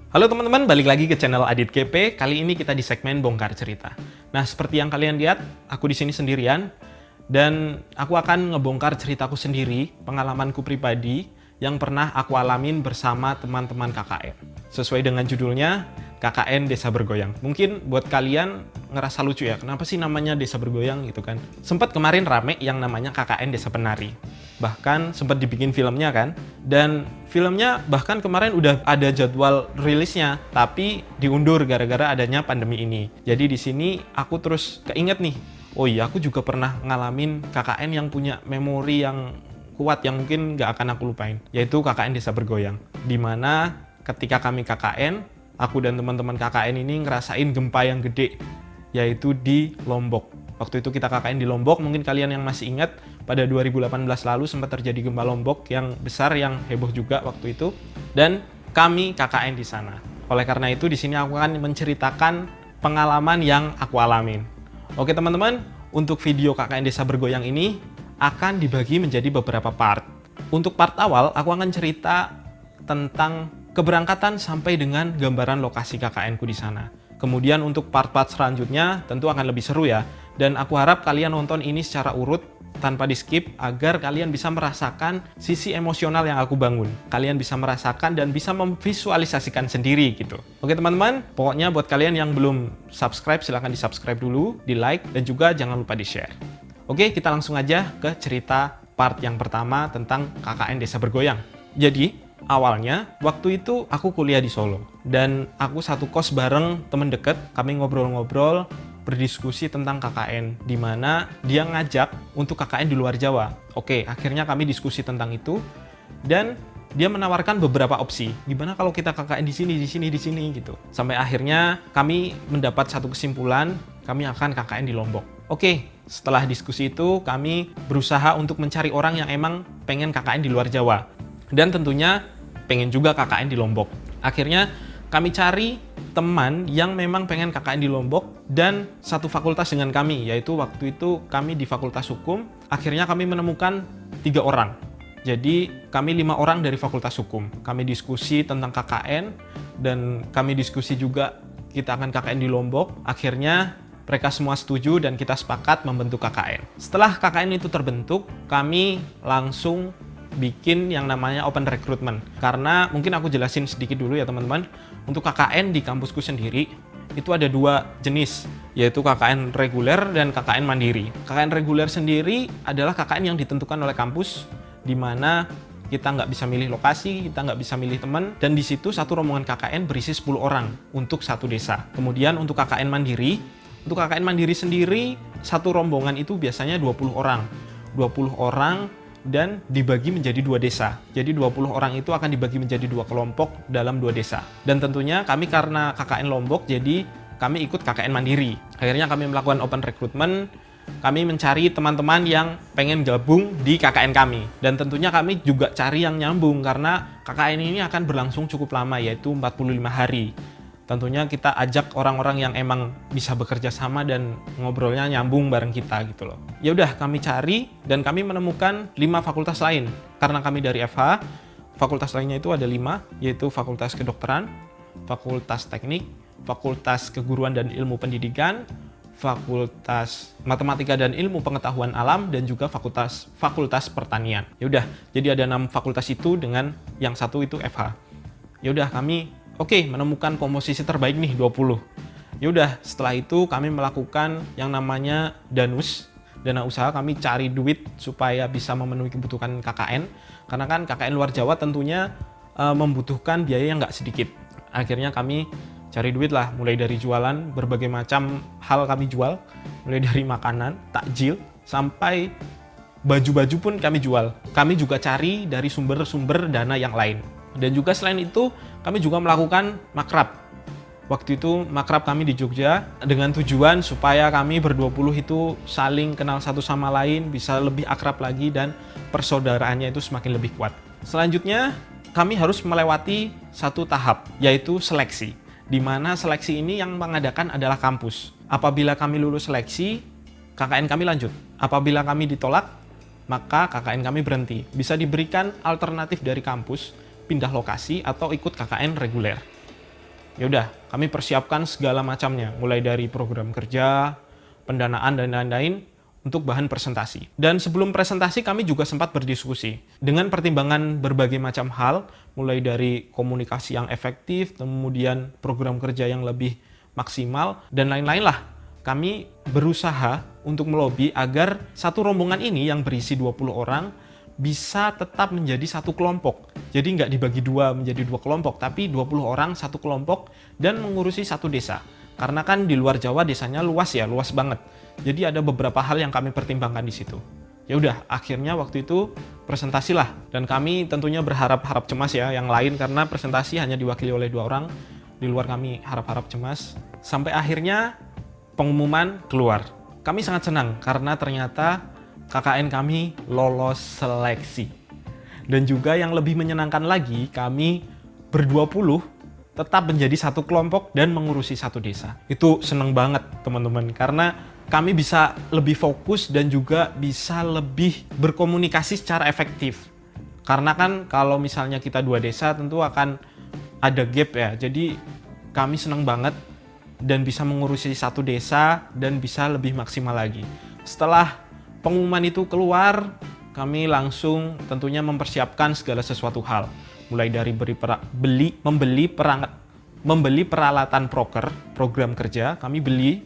Halo teman-teman, balik lagi ke channel Adit GP. Kali ini kita di segmen bongkar cerita. Nah, seperti yang kalian lihat, aku di sini sendirian dan aku akan ngebongkar ceritaku sendiri, pengalamanku pribadi yang pernah aku alamin bersama teman-teman KKN. Sesuai dengan judulnya, KKN Desa Bergoyang. Mungkin buat kalian ngerasa lucu ya, kenapa sih namanya Desa Bergoyang gitu kan? Sempat kemarin rame yang namanya KKN Desa Penari. Bahkan sempat dibikin filmnya kan, dan filmnya bahkan kemarin udah ada jadwal rilisnya, tapi diundur gara-gara adanya pandemi ini. Jadi di sini aku terus keinget nih, oh iya aku juga pernah ngalamin KKN yang punya memori yang kuat yang mungkin nggak akan aku lupain, yaitu KKN Desa Bergoyang. Dimana ketika kami KKN, aku dan teman-teman KKN ini ngerasain gempa yang gede, yaitu di Lombok. Waktu itu kita KKN di Lombok, mungkin kalian yang masih ingat, pada 2018 lalu sempat terjadi gempa Lombok yang besar, yang heboh juga waktu itu. Dan kami KKN di sana. Oleh karena itu, di sini aku akan menceritakan pengalaman yang aku alamin. Oke teman-teman, untuk video KKN Desa Bergoyang ini akan dibagi menjadi beberapa part. Untuk part awal, aku akan cerita tentang keberangkatan sampai dengan gambaran lokasi KKN ku di sana. Kemudian untuk part-part selanjutnya tentu akan lebih seru ya. Dan aku harap kalian nonton ini secara urut tanpa di skip agar kalian bisa merasakan sisi emosional yang aku bangun. Kalian bisa merasakan dan bisa memvisualisasikan sendiri gitu. Oke teman-teman, pokoknya buat kalian yang belum subscribe silahkan di subscribe dulu, di like, dan juga jangan lupa di share. Oke, kita langsung aja ke cerita part yang pertama tentang KKN Desa Bergoyang. Jadi, awalnya, waktu itu aku kuliah di Solo. Dan aku satu kos bareng temen deket, kami ngobrol-ngobrol, berdiskusi tentang KKN, di mana dia ngajak untuk KKN di luar Jawa. Oke, akhirnya kami diskusi tentang itu, dan dia menawarkan beberapa opsi. Gimana kalau kita KKN di sini, gitu. Sampai akhirnya kami mendapat satu kesimpulan, kami akan KKN di Lombok. Oke, setelah diskusi itu, kami berusaha untuk mencari orang yang emang pengen KKN di luar Jawa. Dan tentunya pengen juga KKN di Lombok. Akhirnya kami cari teman yang memang pengen KKN di Lombok dan satu fakultas dengan kami, yaitu waktu itu kami di Fakultas Hukum. Akhirnya kami menemukan 3 orang. Jadi kami 5 orang dari Fakultas Hukum. Kami diskusi tentang KKN dan kami diskusi juga kita akan KKN di Lombok. Akhirnya mereka semua setuju dan kita sepakat membentuk KKN. Setelah KKN itu terbentuk, kami langsung bikin yang namanya open recruitment. Karena mungkin aku jelasin sedikit dulu ya teman-teman. Untuk KKN di kampusku sendiri, itu ada 2 jenis, yaitu KKN reguler dan KKN mandiri. KKN reguler sendiri adalah KKN yang ditentukan oleh kampus, di mana kita nggak bisa milih lokasi, kita nggak bisa milih teman, dan di situ satu rombongan KKN berisi 10 orang untuk satu desa. Kemudian untuk KKN mandiri sendiri, satu rombongan itu biasanya 20 orang. 20 orang dan dibagi menjadi 2 desa. Jadi 20 orang itu akan dibagi menjadi 2 kelompok dalam 2 desa. Dan tentunya kami karena KKN Lombok, jadi kami ikut KKN mandiri. Akhirnya kami melakukan open recruitment, kami mencari teman-teman yang pengen gabung di KKN kami. Dan tentunya kami juga cari yang nyambung karena KKN ini akan berlangsung cukup lama, yaitu 45 hari. Tentunya kita ajak orang-orang yang emang bisa bekerja sama dan ngobrolnya nyambung bareng kita gitu loh. Ya udah kami cari dan kami menemukan 5 fakultas lain. Karena kami dari FH, fakultas lainnya itu ada 5, yaitu Fakultas Kedokteran, Fakultas Teknik, Fakultas Keguruan dan Ilmu Pendidikan, Fakultas Matematika dan Ilmu Pengetahuan Alam, dan juga Fakultas Pertanian. Ya udah, jadi ada 6 fakultas itu dengan yang satu itu FH. Ya udah kami menemukan komposisi terbaik nih 20. Yaudah, setelah itu kami melakukan yang namanya danus, dana usaha. Kami cari duit supaya bisa memenuhi kebutuhan KKN. Karena kan KKN luar Jawa tentunya membutuhkan biaya yang nggak sedikit. Akhirnya kami cari duit lah, mulai dari jualan, berbagai macam hal kami jual. Mulai dari makanan, takjil, sampai baju-baju pun kami jual. Kami juga cari dari sumber-sumber dana yang lain. Dan juga selain itu, kami juga melakukan makrab. Waktu itu makrab kami di Jogja dengan tujuan supaya kami ber-20 itu saling kenal satu sama lain, bisa lebih akrab lagi dan persaudaraannya itu semakin lebih kuat. Selanjutnya, kami harus melewati satu tahap, yaitu seleksi. Di mana seleksi ini yang mengadakan adalah kampus. Apabila kami lulus seleksi, KKN kami lanjut. Apabila kami ditolak, maka KKN kami berhenti. Bisa diberikan alternatif dari kampus, pindah lokasi, atau ikut KKN reguler. Ya udah, kami persiapkan segala macamnya, mulai dari program kerja, pendanaan dan lain-lain untuk bahan presentasi. Dan sebelum presentasi kami juga sempat berdiskusi dengan pertimbangan berbagai macam hal, mulai dari komunikasi yang efektif, kemudian program kerja yang lebih maksimal, dan lain-lain lah. Kami berusaha untuk melobi agar satu rombongan ini yang berisi 20 orang bisa tetap menjadi satu kelompok. Jadi nggak dibagi dua menjadi dua kelompok, tapi 20 orang satu kelompok dan mengurusi satu desa. Karena kan di luar Jawa desanya luas ya, luas banget. Jadi ada beberapa hal yang kami pertimbangkan di situ. Ya udah, akhirnya waktu itu presentasi lah. Dan kami tentunya berharap-harap cemas ya, yang lain karena presentasi hanya diwakili oleh 2 orang. Di luar kami harap-harap cemas. Sampai akhirnya pengumuman keluar. Kami sangat senang karena ternyata KKN kami lolos seleksi. Dan juga yang lebih menyenangkan lagi, kami ber-20 tetap menjadi satu kelompok dan mengurusi satu desa. Itu seneng banget teman-teman, karena kami bisa lebih fokus dan juga bisa lebih berkomunikasi secara efektif. Karena kan kalau misalnya kita 2 desa tentu akan ada gap ya. Jadi kami seneng banget dan bisa mengurusi satu desa dan bisa lebih maksimal lagi. Setelah pengumuman itu keluar, kami langsung tentunya mempersiapkan segala sesuatu hal. Mulai dari membeli peralatan program kerja, kami beli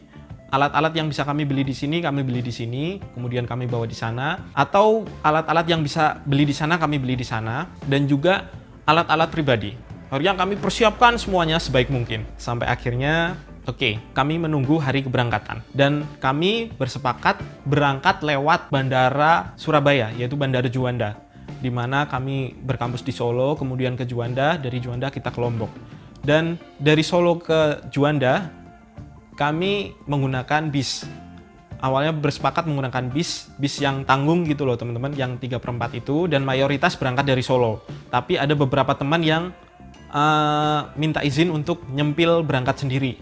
alat-alat yang bisa kami beli di sini, kami beli di sini, kemudian kami bawa di sana, atau alat-alat yang bisa beli di sana, kami beli di sana, dan juga alat-alat pribadi. Akhirnya kami persiapkan semuanya sebaik mungkin. Sampai akhirnya oke, kami menunggu hari keberangkatan dan kami bersepakat berangkat lewat Bandara Surabaya, yaitu Bandara Juanda, di mana kami berkampus di Solo, kemudian ke Juanda, dari Juanda kita ke Lombok. Dan dari Solo ke Juanda, kami menggunakan bis. Awalnya bersepakat menggunakan bis yang tanggung gitu loh teman-teman, yang 3/4 itu, dan mayoritas berangkat dari Solo. Tapi ada beberapa teman yang minta izin untuk nyempil berangkat sendiri.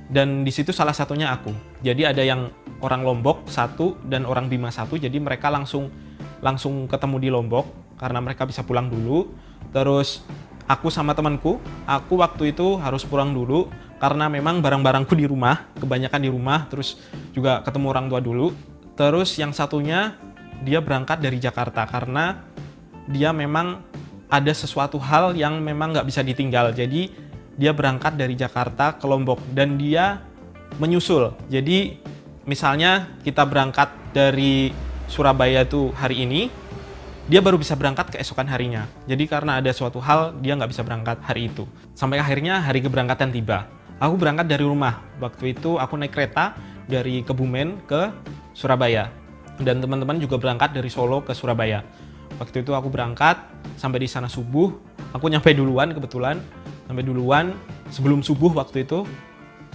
Dan di situ salah satunya aku. Jadi ada yang orang Lombok satu dan orang Bima satu. Jadi mereka langsung ketemu di Lombok karena mereka bisa pulang dulu. Terus aku sama temanku, aku waktu itu harus pulang dulu karena memang barang-barangku di rumah, kebanyakan di rumah. Terus juga ketemu orang tua dulu. Terus yang satunya dia berangkat dari Jakarta karena dia memang ada sesuatu hal yang memang nggak bisa ditinggal. Jadi dia berangkat dari Jakarta ke Lombok dan dia menyusul. Jadi misalnya kita berangkat dari Surabaya tuh hari ini, dia baru bisa berangkat keesokan harinya. Jadi karena ada suatu hal, dia nggak bisa berangkat hari itu. Sampai akhirnya hari keberangkatan tiba. Aku berangkat dari rumah. Waktu itu aku naik kereta dari Kebumen ke Surabaya. Dan teman-teman juga berangkat dari Solo ke Surabaya. Waktu itu aku berangkat, sampai di sana subuh. Aku nyampe duluan kebetulan. Sampai duluan, sebelum subuh waktu itu,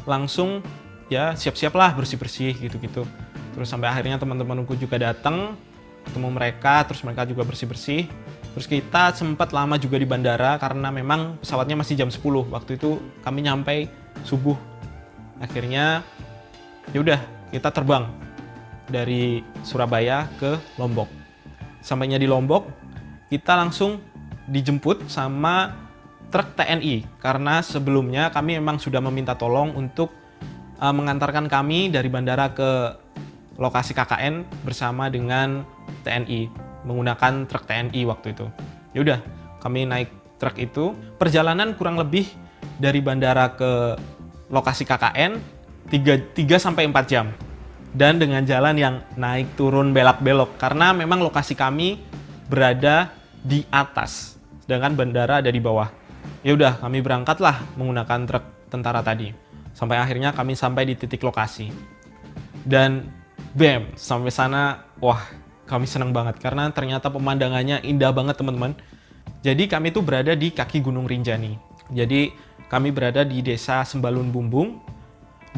langsung ya siap-siap lah bersih-bersih gitu-gitu. Terus sampai akhirnya teman-temanku juga datang, ketemu mereka, terus mereka juga bersih-bersih. Terus kita sempat lama juga di bandara karena memang pesawatnya masih jam 10. Waktu itu kami nyampe subuh. Akhirnya ya udah kita terbang dari Surabaya ke Lombok. Sampainya di Lombok, kita langsung dijemput sama truk TNI karena sebelumnya kami memang sudah meminta tolong untuk mengantarkan kami dari bandara ke lokasi KKN bersama dengan TNI menggunakan truk TNI waktu itu. Ya udah, kami naik truk itu. Perjalanan kurang lebih dari bandara ke lokasi KKN 3 sampai 4 jam. Dan dengan jalan yang naik turun belak-belok karena memang lokasi kami berada di atas sedangkan bandara ada di bawah. Ya udah, kami berangkatlah menggunakan truk tentara tadi. Sampai akhirnya kami sampai di titik lokasi. Dan bam, sampai sana, wah, kami senang banget karena ternyata pemandangannya indah banget teman-teman. Jadi kami tuh berada di kaki Gunung Rinjani. Jadi kami berada di desa Sembalun Bumbung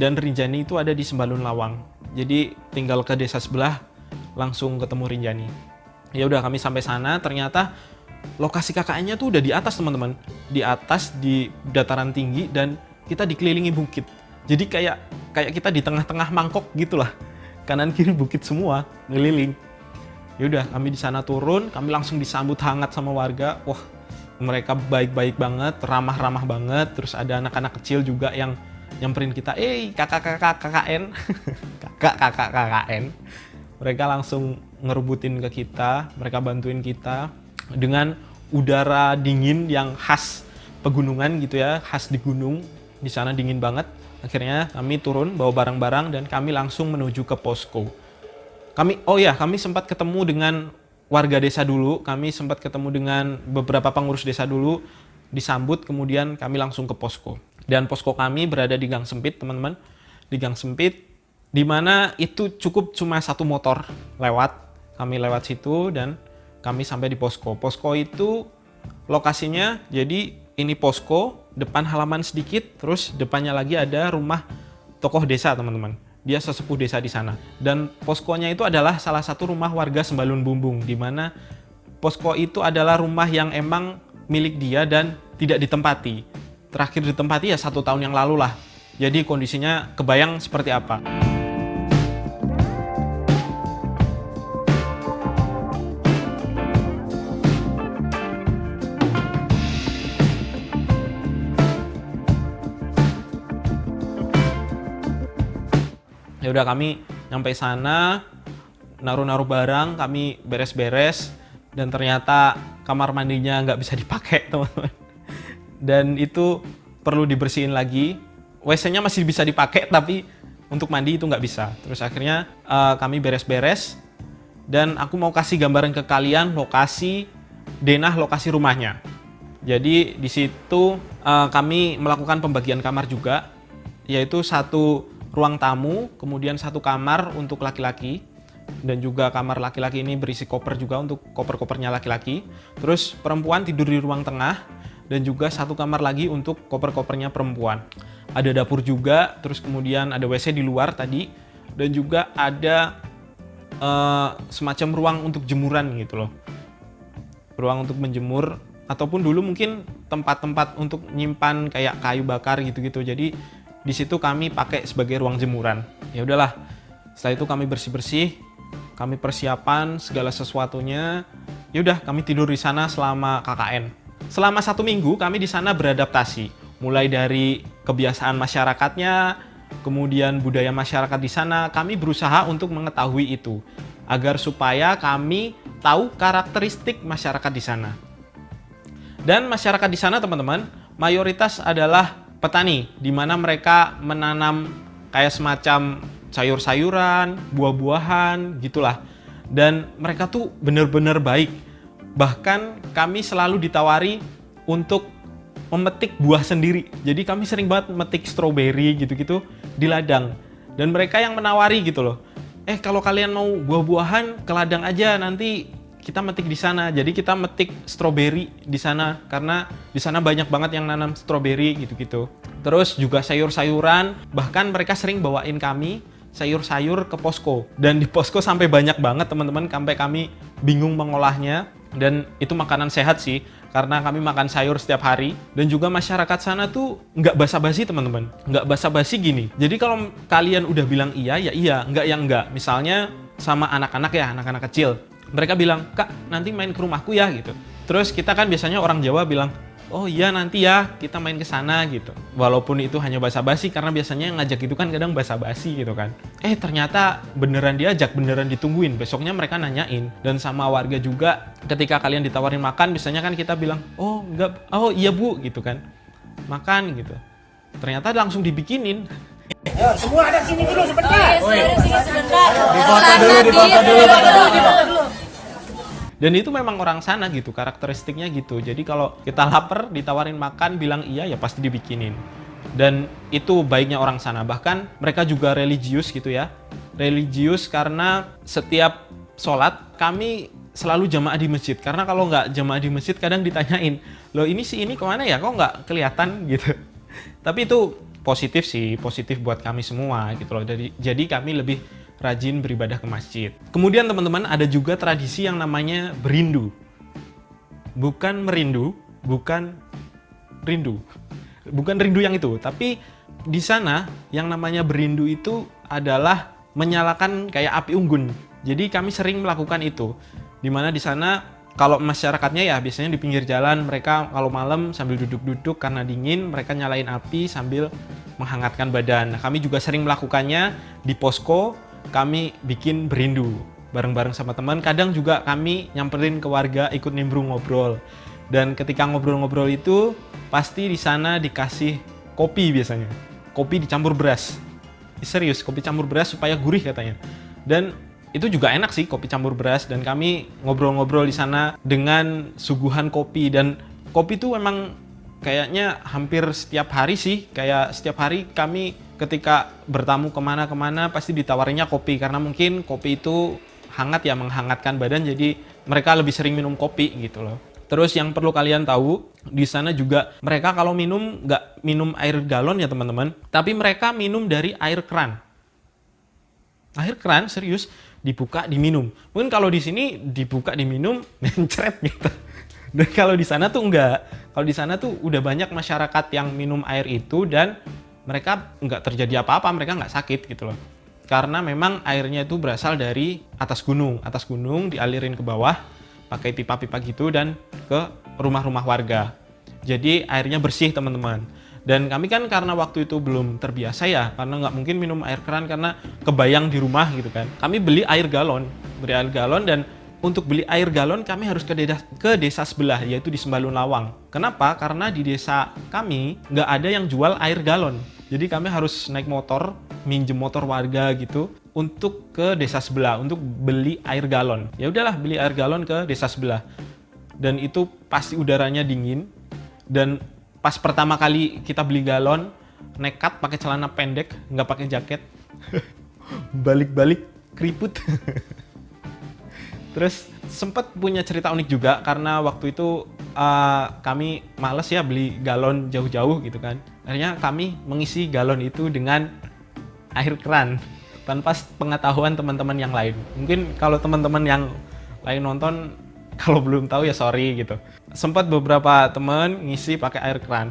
dan Rinjani itu ada di Sembalun Lawang. Jadi tinggal ke desa sebelah langsung ketemu Rinjani. Ya udah, kami sampai sana, ternyata lokasi KKN-nya tuh udah di atas teman-teman, di atas di dataran tinggi dan kita dikelilingi bukit. Jadi kayak kita di tengah-tengah mangkok gitulah, kanan kiri bukit semua ngeliling. Ya udah, kami di sana turun, kami langsung disambut hangat sama warga. Wah, mereka baik-baik banget, ramah-ramah banget. Terus ada anak-anak kecil juga yang nyamperin kita, kakak-kakak KKN, kakak-kakak KKN. Mereka langsung ngerebutin ke kita, mereka bantuin kita dengan udara dingin yang khas pegunungan gitu ya, khas di gunung. Di sana dingin banget. Akhirnya kami turun bawa barang-barang dan kami langsung menuju ke posko. Kami sempat ketemu dengan warga desa dulu, kami sempat ketemu dengan beberapa pengurus desa dulu, disambut, kemudian kami langsung ke posko. Dan posko kami berada di gang sempit, teman-teman. Di gang sempit, di mana itu cukup cuma 1 motor lewat. Kami lewat situ dan kami sampai di posko. Posko itu lokasinya, jadi ini posko, depan halaman sedikit, terus depannya lagi ada rumah tokoh desa, teman-teman. Dia sesepuh desa di sana. Dan poskonya itu adalah salah satu rumah warga Sembalun Bumbung, di mana posko itu adalah rumah yang emang milik dia dan tidak ditempati. Terakhir ditempati ya 1 tahun yang lalu lah. Jadi kondisinya kebayang seperti apa. Ya udah, kami nyampe sana, naruh-naruh barang, kami beres-beres, dan ternyata kamar mandinya nggak bisa dipakai, teman-teman. Dan itu perlu dibersihin lagi. WC-nya masih bisa dipakai, tapi untuk mandi itu nggak bisa. Terus akhirnya kami beres-beres, dan aku mau kasih gambaran ke kalian lokasi denah, lokasi rumahnya. Jadi di situ kami melakukan pembagian kamar juga, yaitu 1 ruang tamu, kemudian 1 kamar untuk laki-laki, dan juga kamar laki-laki ini berisi koper juga untuk koper-kopernya laki-laki. Terus perempuan tidur di ruang tengah, dan juga 1 kamar lagi untuk koper-kopernya perempuan. Ada dapur juga, terus kemudian ada WC di luar tadi, dan juga ada semacam ruang untuk jemuran gitu loh. Ruang untuk menjemur, ataupun dulu mungkin tempat-tempat untuk nyimpan kayak kayu bakar gitu-gitu. Jadi di situ kami pakai sebagai ruang jemuran. Ya udahlah. Setelah itu kami bersih-bersih, kami persiapan segala sesuatunya. Ya udah, kami tidur di sana selama KKN. Selama 1 minggu kami di sana beradaptasi. Mulai dari kebiasaan masyarakatnya, kemudian budaya masyarakat di sana, kami berusaha untuk mengetahui itu agar supaya kami tahu karakteristik masyarakat di sana. Dan masyarakat di sana, teman-teman, mayoritas adalah petani, di mana mereka menanam kayak semacam sayur-sayuran, buah-buahan, gitulah. Dan mereka tuh bener-bener baik. Bahkan kami selalu ditawari untuk memetik buah sendiri. Jadi kami sering banget memetik stroberi gitu-gitu di ladang. Dan mereka yang menawari gitu loh. Kalau kalian mau buah-buahan, ke ladang aja, nanti kita metik di sana. Jadi kita metik stroberi di sana karena di sana banyak banget yang nanam stroberi gitu-gitu. Terus juga sayur-sayuran, bahkan mereka sering bawain kami sayur-sayur ke posko. Dan di posko sampai banyak banget, teman-teman, sampai kami bingung mengolahnya. Dan itu makanan sehat sih, karena kami makan sayur setiap hari. Dan juga masyarakat sana tuh nggak basa-basi, teman-teman. Nggak basa-basi gini. Jadi kalau kalian udah bilang iya, ya iya, enggak ya enggak. Misalnya sama anak-anak ya, anak-anak kecil. Mereka bilang, "Kak, nanti main ke rumahku ya," gitu. Terus kita kan biasanya orang Jawa bilang, "Oh iya, nanti ya, kita main ke sana," gitu. Walaupun itu hanya basa-basi, karena biasanya yang ngajak itu kan kadang basa-basi gitu kan. Ternyata beneran diajak, beneran ditungguin. Besoknya mereka nanyain. Dan sama warga juga, ketika kalian ditawarin makan, biasanya kan kita bilang, "Oh enggak, oh iya Bu," gitu kan. "Makan," gitu. Ternyata langsung dibikinin. Ayo, semua ada sini dulu sebentar. Di foto dulu. Dan itu memang orang sana gitu, karakteristiknya gitu. Jadi kalau kita lapar, ditawarin makan, bilang iya, ya pasti dibikinin. Dan itu baiknya orang sana. Bahkan mereka juga religius gitu ya. Religius karena setiap sholat kami selalu jamaah di masjid. Karena kalau nggak jamaah di masjid kadang ditanyain, "Loh ini si ini kemana ya? Kok nggak kelihatan?" gitu. Tapi itu positif sih, positif buat kami semua gitu loh. Jadi kami lebih rajin beribadah ke masjid. Kemudian teman-teman, ada juga tradisi yang namanya berindu. Bukan merindu, bukan rindu. Bukan rindu yang itu, tapi di sana yang namanya berindu itu adalah menyalakan kayak api unggun. Jadi kami sering melakukan itu. Dimana di sana Kalau masyarakatnya ya biasanya di pinggir jalan, mereka kalau malam sambil duduk-duduk karena dingin, mereka nyalain api sambil menghangatkan badan. Nah, kami juga sering melakukannya di posko, kami bikin berindu bareng-bareng sama teman. Kadang juga kami nyamperin ke warga ikut nimbrung ngobrol. Dan ketika ngobrol-ngobrol itu pasti di sana dikasih kopi biasanya. Kopi dicampur beras. Serius, kopi campur beras supaya gurih katanya. Dan itu juga enak sih kopi campur beras, dan kami ngobrol-ngobrol di sana dengan suguhan kopi. Dan kopi itu memang kayaknya hampir setiap hari sih, kayak setiap hari kami ketika bertamu kemana-kemana pasti ditawarinya kopi, karena mungkin kopi itu hangat ya, menghangatkan badan, jadi mereka lebih sering minum kopi gitu loh. Terus yang perlu kalian tahu, di sana juga mereka kalau minum nggak minum air galon ya teman-teman, tapi mereka minum dari air keran. Air keran, serius, dibuka diminum. Mungkin kalau di sini dibuka diminum mencret gitu. Dan kalau di sana tuh enggak. Kalau di sana tuh udah banyak masyarakat yang minum air itu dan mereka nggak terjadi apa-apa, mereka nggak sakit gitu loh. Karena memang airnya itu berasal dari atas gunung. Atas gunung dialirin ke bawah pakai pipa-pipa gitu dan ke rumah-rumah warga. Jadi airnya bersih teman-teman. Dan kami kan karena waktu itu belum terbiasa ya, karena nggak mungkin minum air keran karena kebayang di rumah gitu kan. Kami beli air galon, dan untuk beli air galon kami harus ke desa sebelah, yaitu di Sembalun Lawang. Kenapa? Karena di desa kami nggak ada yang jual air galon. Jadi kami harus naik motor, minjem motor warga gitu, untuk ke desa sebelah, untuk beli air galon. Ya udahlah, beli air galon ke desa sebelah. Dan itu pasti udaranya dingin, dan pas pertama kali kita beli galon, nekat pakai celana pendek, nggak pakai jaket, balik-balik keriput. Terus sempat punya cerita unik juga karena waktu itu kami males ya beli galon jauh-jauh gitu kan. Akhirnya kami mengisi galon itu dengan air keran tanpa pengetahuan teman-teman yang lain. Mungkin kalau teman-teman yang lain nonton, kalau belum tahu ya sorry gitu. Sempat beberapa teman ngisi pakai air keran.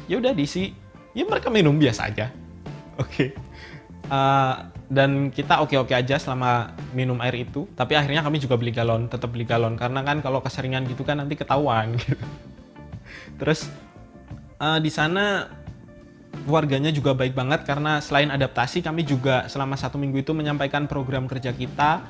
Ya udah diisi, ya mereka minum biasa aja. Oke. Dan kita oke-oke aja selama minum air itu. Tapi akhirnya kami juga beli galon, tetap beli galon karena kan kalau keseringan gitu kan nanti ketahuan. Gitu. Terus di sana warganya juga baik banget karena selain adaptasi kami juga selama 1 minggu itu menyampaikan program kerja kita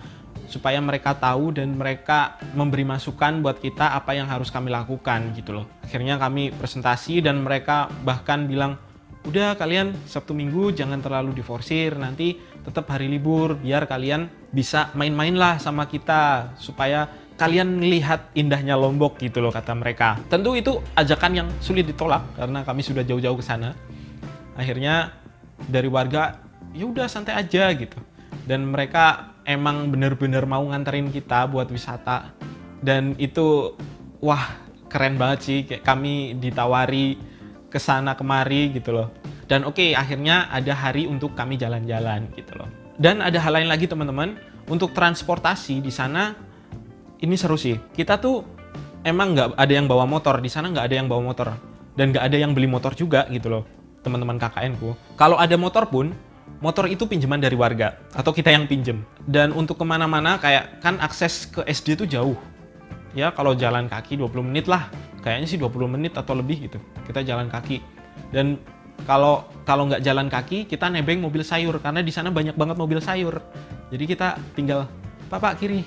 supaya mereka tahu dan mereka memberi masukan buat kita apa yang harus kami lakukan gitu loh. Akhirnya kami presentasi dan mereka bahkan bilang, udah kalian Sabtu Minggu jangan terlalu diforsir, nanti tetap hari libur biar kalian bisa main-main lah sama kita supaya kalian melihat indahnya Lombok gitu loh, kata mereka. Tentu itu ajakan yang sulit ditolak karena kami sudah jauh-jauh ke sana. Akhirnya dari warga, ya udah santai aja gitu. Dan mereka emang bener-bener mau nganterin kita buat wisata. Dan itu wah keren banget sih, kayak kami ditawari kesana kemari gitu loh. Dan oke, akhirnya ada hari untuk kami jalan-jalan gitu loh. Dan ada hal lain lagi teman-teman, untuk transportasi di sana ini seru sih. Kita tuh emang nggak ada yang bawa motor, di sana nggak ada yang bawa motor. Dan nggak ada yang beli motor juga gitu loh, teman-teman KKN ku. Kalau ada motor pun, motor itu pinjaman dari warga atau kita yang pinjem. Dan untuk kemana-mana kayak kan akses ke SD itu jauh. Ya kalau jalan kaki 20 menit lah. Kayaknya sih 20 menit atau lebih gitu. Kita jalan kaki. Dan kalau nggak jalan kaki, kita nebeng mobil sayur karena di sana banyak banget mobil sayur. Jadi kita tinggal Pak kiri.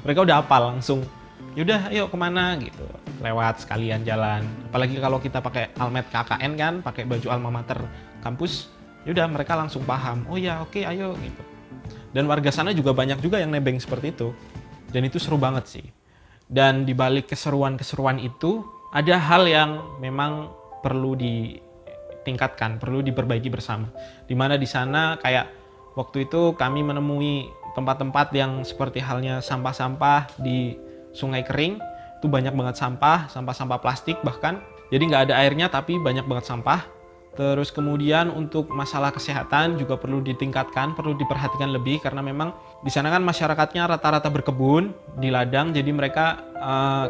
Mereka udah hafal langsung. Yaudah, ayo kemana gitu. Lewat sekalian jalan. Apalagi kalau kita pakai almet KKN kan, pakai baju alma mater kampus. Yaudah, mereka langsung paham. Oh ya, oke, ayo gitu. Dan warga sana juga banyak juga yang nebeng seperti itu. Dan itu seru banget sih. Dan di balik keseruan-keseruan itu, ada hal yang memang perlu ditingkatkan, perlu diperbaiki bersama. Dimana di sana kayak waktu itu kami menemui tempat-tempat yang seperti halnya sampah-sampah di sungai kering, itu banyak banget sampah plastik bahkan. Jadi nggak ada airnya tapi banyak banget sampah. Terus kemudian untuk masalah kesehatan juga perlu ditingkatkan, perlu diperhatikan lebih karena memang di sana kan masyarakatnya rata-rata berkebun di ladang, jadi mereka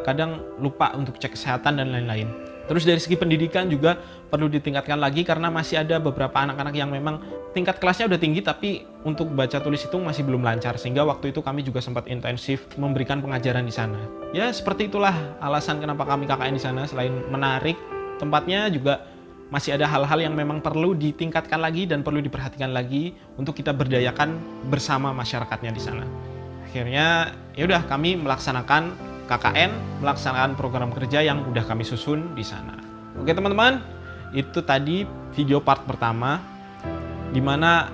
kadang lupa untuk cek kesehatan dan lain-lain. Terus dari segi pendidikan juga perlu ditingkatkan lagi karena masih ada beberapa anak-anak yang memang tingkat kelasnya udah tinggi tapi untuk baca tulis hitung masih belum lancar, sehingga waktu itu kami juga sempat intensif memberikan pengajaran di sana. Ya seperti itulah alasan kenapa kami KKN di sana. Selain menarik, tempatnya juga masih ada hal-hal yang memang perlu ditingkatkan lagi dan perlu diperhatikan lagi untuk kita berdayakan bersama masyarakatnya di sana. Akhirnya ya udah kami melaksanakan KKN, melaksanakan program kerja yang udah kami susun di sana. Oke teman-teman, itu tadi video part pertama, dimana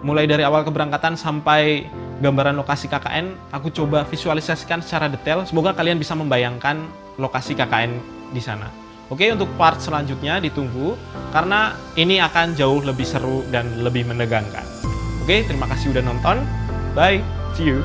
mulai dari awal keberangkatan sampai gambaran lokasi KKN, aku coba visualisasikan secara detail. Semoga kalian bisa membayangkan lokasi KKN di sana. Oke, untuk part selanjutnya ditunggu, karena ini akan jauh lebih seru dan lebih menegangkan. Oke, terima kasih udah nonton. Bye, see you.